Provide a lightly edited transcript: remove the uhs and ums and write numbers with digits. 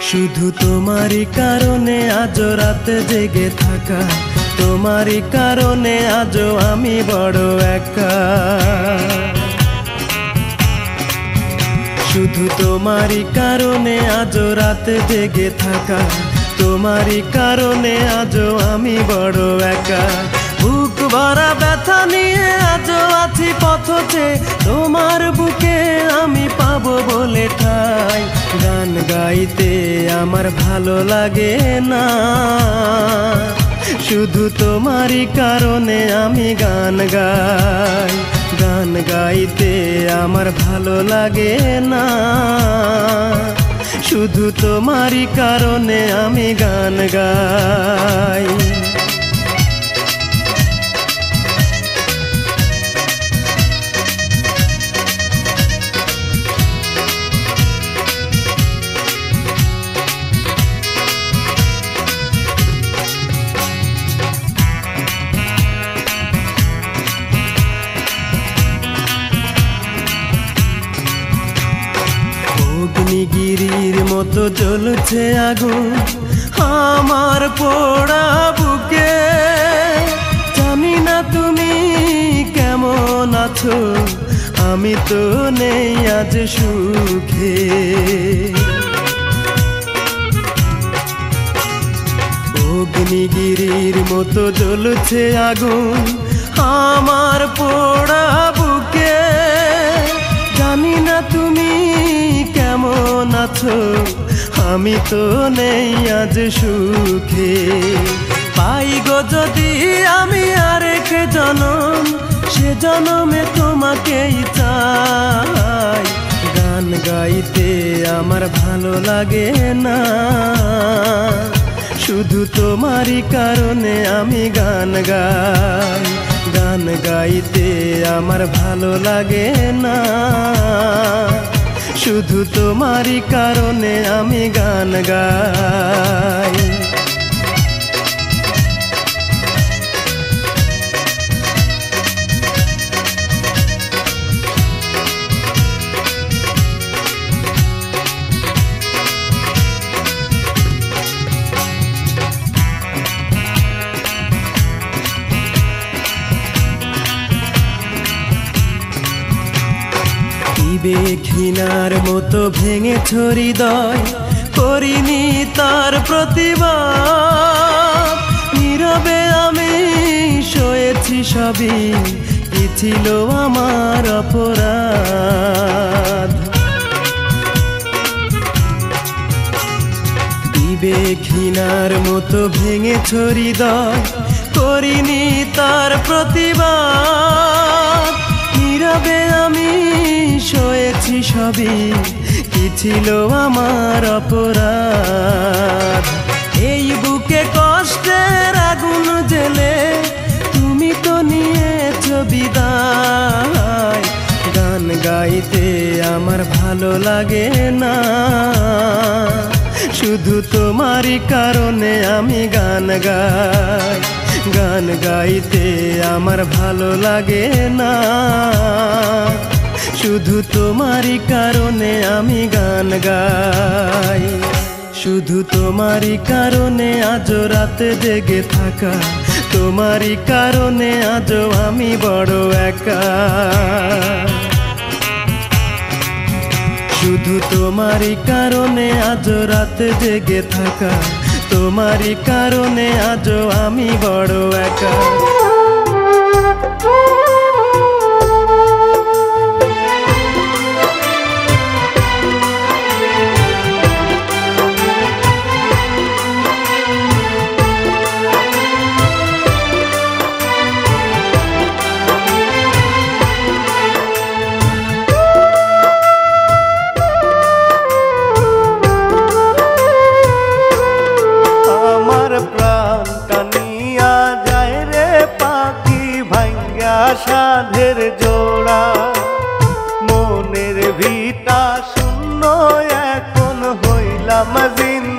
শুধু তোমারই কারণে আজও রাতে জেগে থাকা, তোমারই কারণে আজও আমি বড় একা। শুধু তোমারই কারণে আজও রাতে জেগে থাকা, তোমারই কারণে আজও আমি বড় একা। বুক ভরা ব্যথা নিয়ে আজও আছি পথে, তোমার বুকে আমি পাবো বলে ঠাই। গান গাইতে আমার ভালো লাগে না, শুধু তোমারই কারণে আমি গান গাই। গান গাইতে আমার ভালো লাগে না, শুধু তোমারই কারণে আমি গান গাই। অগ্নিগিরির মতো জ্বলছে আগুন আমার পোড়া বুকে। জানি না তুমি কেমন আছো, আমি তো নেই আজ সুখে। অগ্নিগিরির মতো জ্বলছে আগুন আমার পোড়া বুকে। জানি না তুমি কেমন আছো, আমি তো নেই আজ সুখে। পাই গো যদি আমি আরেক জনম, সে জনমে তোমাকেই চাই। গান গাইতে আমার ভালো লাগে না, শুধু তোমারই কারণে আমি গান গাই। গান গাইতে আমার ভালো লাগে না, শুধু তোমারই কারণে আমি গান গাই। ঘৃণার মতো ভেঙেছ হৃদয়, করিনি তার প্রতিবাদ। নীরবে আমি সয়েছি সবই, কি ছিল আমার অপরাধ। ঘৃণার মতো ভেঙেছ হৃদয়, করিনি তার প্রতিবাদ। নীরবে আমি সয়েছি সবই, কি ছিল আমার অপরাধ। এই বুকে কষ্টের আগুন জ্বেলে তুমি তো নিয়েছ বিদায়। গান গাইতে আমার ভালো লাগে না, শুধু তোমারই কারণে আমি গান গাই। গান গাইতে আমার ভালো লাগে না, শুধু তোমারই কারণে আমি গান গাই। শুধু তোমারই কারণে আজও রাতে জেগে থাকা, তোমারই কারণে আজও আমি বড় একা। শুধু তোমারই কারণে আজও রাতে জেগে থাকা, তোমারই কারণে আজও আমি বড় একা। সাধের জোড়া মনের ভিটা শূন্য, এখন হইলাম জিন্দা।